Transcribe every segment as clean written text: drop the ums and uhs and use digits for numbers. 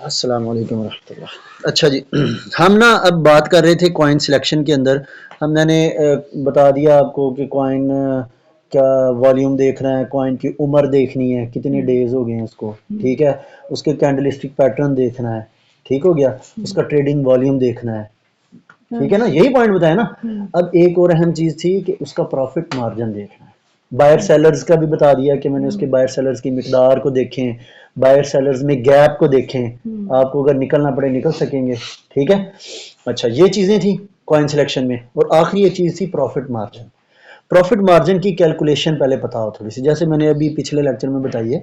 अस्सलाम वालेकुम रहमतुल्लाह। अच्छा जी, हम ना अब बात कर रहे थे कॉइन सिलेक्शन के अंदर। मैंने बता दिया आपको कि कॉइन का वॉल्यूम देखना है, कॉइन की उम्र देखनी है, कितने डेज हो गए हैं उसको, ठीक है। उसके कैंडलस्टिक पैटर्न देखना है, ठीक हो गया। उसका ट्रेडिंग वॉल्यूम देखना है, ठीक है ना, यही पॉइंट बताया ना। अब एक और अहम चीज़ थी कि उसका प्रॉफिट मार्जिन देखना है। बायर सेलर्स का भी बता दिया कि मैंने उसके बायर सेलर्स की मिकदार को देखें, बायर सेलर्स में गैप को देखें, आपको अगर निकलना पड़े निकल सकेंगे, ठीक है। अच्छा, ये चीज़ें थी कॉइन सिलेक्शन में। और आखिरी एक चीज़ थी प्रॉफिट मार्जिन। प्रॉफिट मार्जिन की कैलकुलेशन पहले पता हो थोड़ी सी, जैसे मैंने अभी पिछले लेक्चर में बताई है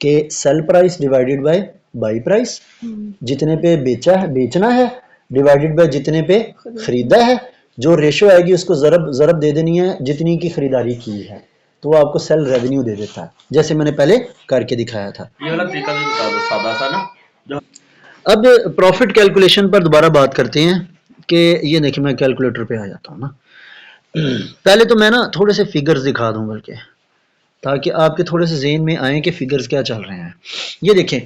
कि sale price divided by by price, जितने पे बेचा है बेचना है डिवाइडेड बाय जितने पे खरीदा है, जो रेशो आएगी उसको ज़रब ज़रब दे देनी है जितनी की खरीदारी की है, तो वो आपको सेल रेवेन्यू दे देता है, जैसे मैंने पहले करके दिखाया था। ये वाला तरीका भी बता दो सादा सा ना जो। अब प्रॉफिट कैलकुलेशन पर दोबारा बात करते हैं कि ये देखिए, मैं कैलकुलेटर पे आ जाता हूँ ना। पहले तो मैं ना थोड़े से फिगर्स दिखा दूँ बल्कि, ताकि आपके थोड़े से जेहन में आए कि फिगर्स क्या चल रहे हैं। ये देखें,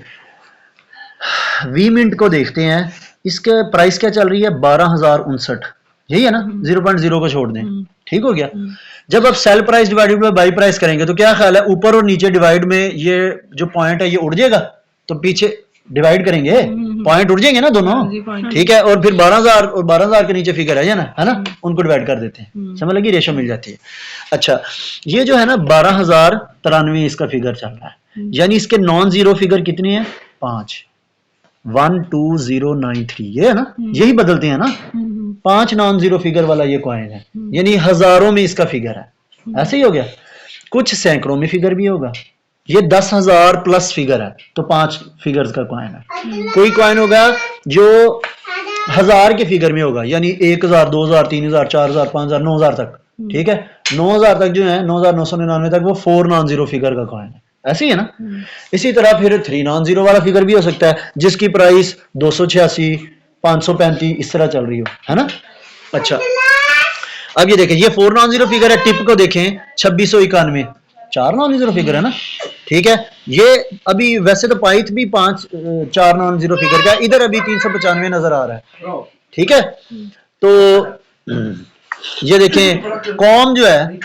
वी मिंट को देखते हैं, इसके प्राइस क्या चल रही है, 12,059, यही है ना, 0.0 को छोड़ दें, ठीक हो गया। जब आप sale price divided by by price करेंगे तो क्या ख्याल है, ऊपर और नीचे डिवाइड में ये जो पॉइंट है ये उड़ जाएगा, तो पीछे डिवाइड करेंगे पॉइंट उड़ जाएंगे ना दोनों, ठीक है। और फिर 12,000 और 12,000 के नीचे फिगर है ना, उनको डिवाइड कर देते हैं, समझ लगी, रेशो मिल जाती है। अच्छा, ये जो है ना 12,093 इसका फिगर चल रहा है, यानी इसके नॉन जीरो फिगर कितने हैं, 5, 12093, ये है ना, यही बदलते हैं ना, 5 नॉन जीरो फिगर वाला ये कॉइन है, यानी हजारों में इसका फिगर है, ऐसे ही हो गया। कुछ सैकड़ों में फिगर भी होगा, ये 10,000 प्लस फिगर है, तो 5 फिगर्स का कॉइन है। कोई कॉइन होगा जो 1000 के फिगर में होगा, यानी 1000, 2000, 3000, 4000, 5000, 9000 तक, ठीक है। 9000 तक जो है, 9999 तक, वो 4 नॉन जीरो फिगर का कॉइन है, ऐसे ही है ना। इसी तरह फिर 3 नॉन जीरो वाला फिगर भी हो सकता है, जिसकी प्राइस 286, 535 इस तरह चल रही हो, है ना। अच्छा, अब ये देखें, ये 4 नॉन जीरो फिगर है, टिप को देखें 2691, 4 नॉन जीरो फिगर है ना, ठीक है। ये अभी वैसे तो पाइथ भी 4 नॉन जीरो फिगर का, इधर अभी 395 नजर आ रहा है, ठीक है। तो ये देखें, कॉम जो है,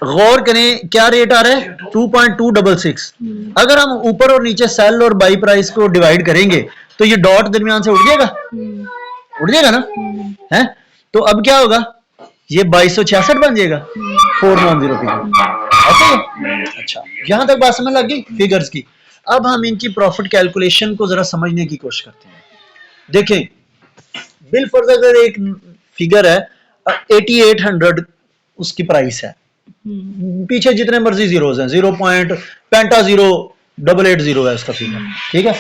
गौर करें क्या रेट आ रहा है, 2.266। अगर हम ऊपर और नीचे सेल और बाई प्राइस को डिवाइड करेंगे तो ये डॉट दरमियान से उड़ जाएगा ना, है। तो अब क्या होगा, ये 2266 बन जाएगा, 4 नॉन जीरो फिगर, ऐसे ही। अच्छा, यहां तक बात समझ लग गई फिगर्स की। अब हम इनकी प्रॉफिट कैलकुलेशन को जरा समझने की कोशिश करते हैं। देखें, बिल फर्ज अगर एक फिगर है 8800 उसकी प्राइस है, पीछे जितने मर्जी जीरोज हैं, 0.080 है उसका फिगर, ठीक है।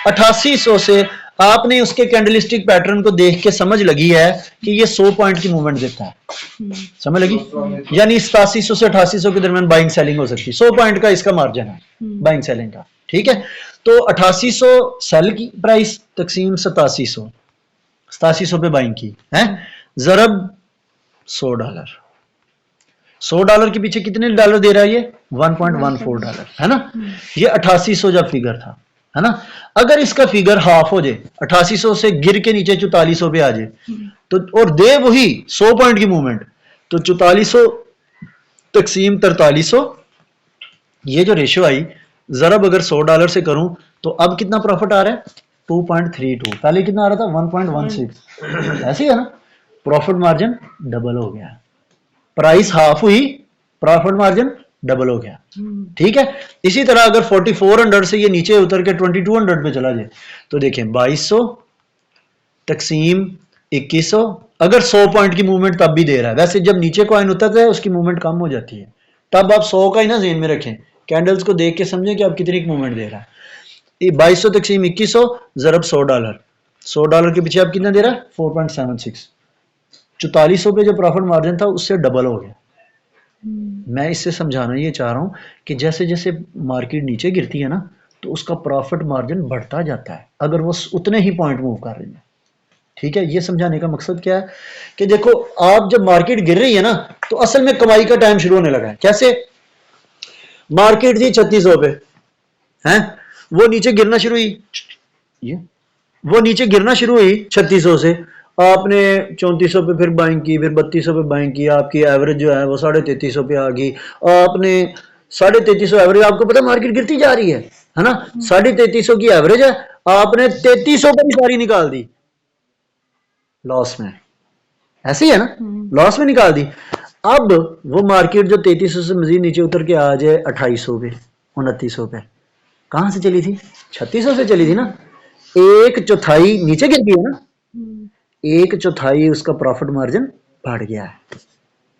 8800 से आपने उसके कैंडलस्टिक पैटर्न को देख के समझ लगी है कि ये 100 पॉइंट की मूवमेंट देता है, समझ लगी, यानी 8700 से 8800 के दरमियान बाइंग सेलिंग हो सकती है, 100 पॉइंट का इसका मार्जिन है बाइंग सेलिंग का, ठीक है। तो 8800 सेल की प्राइस तकसीम 8700, 8700 पे बाइंग की है, जरब $100, $100 के पीछे कितने डॉलर दे रहा है ये, 1.14 है ना। ये 8800 जब फिगर था, है ना। अगर इसका फिगर हाफ हो जाए, 8800 से गिर के नीचे 4400 पे आ जाए, तो और दे वही 100 पॉइंट की मूवमेंट, तो 4400 तकसीम 4300, ये जो रेशियो आई, जरब अगर $100 से करूं तो अब कितना प्रॉफिट आ रहा है, 2.32, पहले कितना आ रहा था, 1.16, ऐसे ही है ना। प्रॉफिट मार्जिन डबल हो गया, प्राइस हाफ हुई, प्रॉफिट मार्जिन डबल हो गया, ठीक है। इसी तरह अगर 4400 से ये नीचे उतर के 2200 पे चला जाए, तो देखें 2200 तकसीम 2100, अगर 100 पॉइंट की मूवमेंट तब भी दे रहा है, वैसे जब नीचे कॉइन उतरता है उसकी मूवमेंट कम हो जाती है, तब आप 100 का ही ना जेन में रखें, कैंडल्स को देख के समझें कि आप कितनी मूवमेंट दे रहा है। 2200 तकसीम 2100 जरब $100, $100 के पीछे आप कितना दे रहा है, 4.76, 4400 पे जो प्रॉफिट मार्जिन था उससे डबल हो गया। मैं इससे समझाना ये चाह रहा हूं कि जैसे जैसे मार्केट नीचे गिरती है ना, तो उसका प्रॉफिट मार्जिन बढ़ता जाता है अगर वो उतने ही पॉइंट मूव कर रही है, ठीक है। ये समझाने का मकसद क्या है कि देखो, आप जब मार्केट गिर रही है ना, तो असल में कमाई का टाइम शुरू होने लगा है। कैसे, मार्केट थी 3600 पे, है, वो नीचे गिरना शुरू हुई, ये वो नीचे गिरना शुरू हुई 3600 से, आपने 3400 पे फिर बाइंग की, फिर 3200 पे बाइंग की, आपकी एवरेज जो है वो 3350 पे आ गई। आपने 3350 एवरेज, आपको पता मार्केट गिरती जा रही है ना, 3350 की एवरेज है, आपने 3300 पर ही सारी निकाल दी लॉस में, ऐसी है ना, लॉस में निकाल दी। अब वो मार्केट जो 3300 से मजीद नीचे उतर के आ जाए 2800 पे, 2900 पे, कहां से चली थी? 3600 से चली थी ना, एक चौथाई नीचे गिर गई है ना, एक चौथाई उसका प्रॉफिट मार्जिन बढ़ गया है।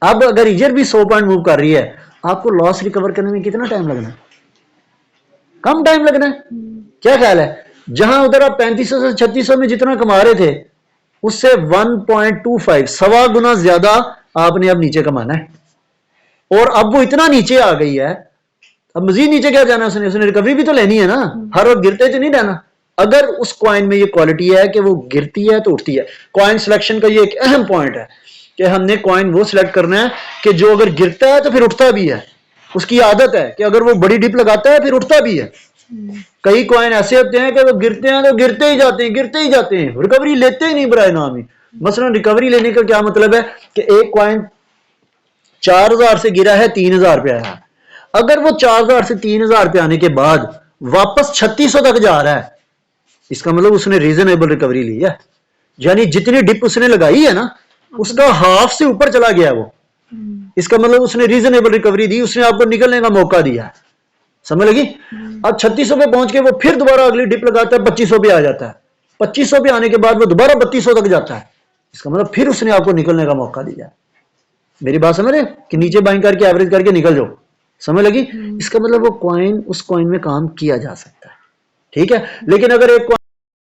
अब अगर इजर भी 100 पॉइंट मूव कर रही है, आपको लॉस रिकवर करने में कितना टाइम लगना है? कम टाइम लगना है। क्या ख्याल है, जहां उधर आप 3500 से 3600 में जितना कमा रहे थे, उससे 1.25 सवा गुना ज्यादा आपने अब नीचे कमाना है। और अब वो इतना नीचे आ गई है, अब मजीद नीचे क्या जाना है, उसने रिकवरी भी तो लेनी है ना, हर वक्त गिरते तो नहीं रहना। अगर उस कॉइन में ये क्वालिटी है कि वो गिरती है तो उठती है, कॉइन सिलेक्शन का ये एक अहम पॉइंट है कि हमने कॉइन वो सिलेक्ट करना है कि जो अगर गिरता है तो फिर उठता भी है। उसकी आदत है कि अगर वो बड़ी डिप लगाता है फिर उठता भी है। कई कॉइन ऐसे होते हैं कि वो गिरते हैं तो गिरते ही जाते हैं, गिरते ही जाते हैं, रिकवरी लेते ही नहीं बराए नाम ही। मसलन रिकवरी लेने का क्या मतलब है कि एक कॉइन 4000 से गिरा है 3000 पे आया, अगर वो 4000 से 3000 पे आने के बाद वापस 3600 तक जा रहा है, इसका मतलब उसने रीजनेबल रिकवरी ली है, यानी जितनी डिप उसने लगाई है ना उसका हाफ से ऊपर चला गया वो, इसका मतलब उसने रीजनेबल रिकवरी दी, उसने आपको निकलने का मौका दिया। समझ लगी? अब 3600 पे पहुंच के वो फिर दोबारा अगली डिप लगाता है, 2500 पे आ जाता है, 2500 पे आने के बाद वो दोबारा 3200 तक जाता है, इसका मतलब फिर उसने आपको निकलने का मौका दिया। मेरी बात समझ रहे, कि नीचे बाइंग करके एवरेज करके निकल जाओ। समझ लगी? इसका मतलब वो कॉइन, उस कॉइन में काम किया जा सकता है, ठीक है। लेकिन अगर एक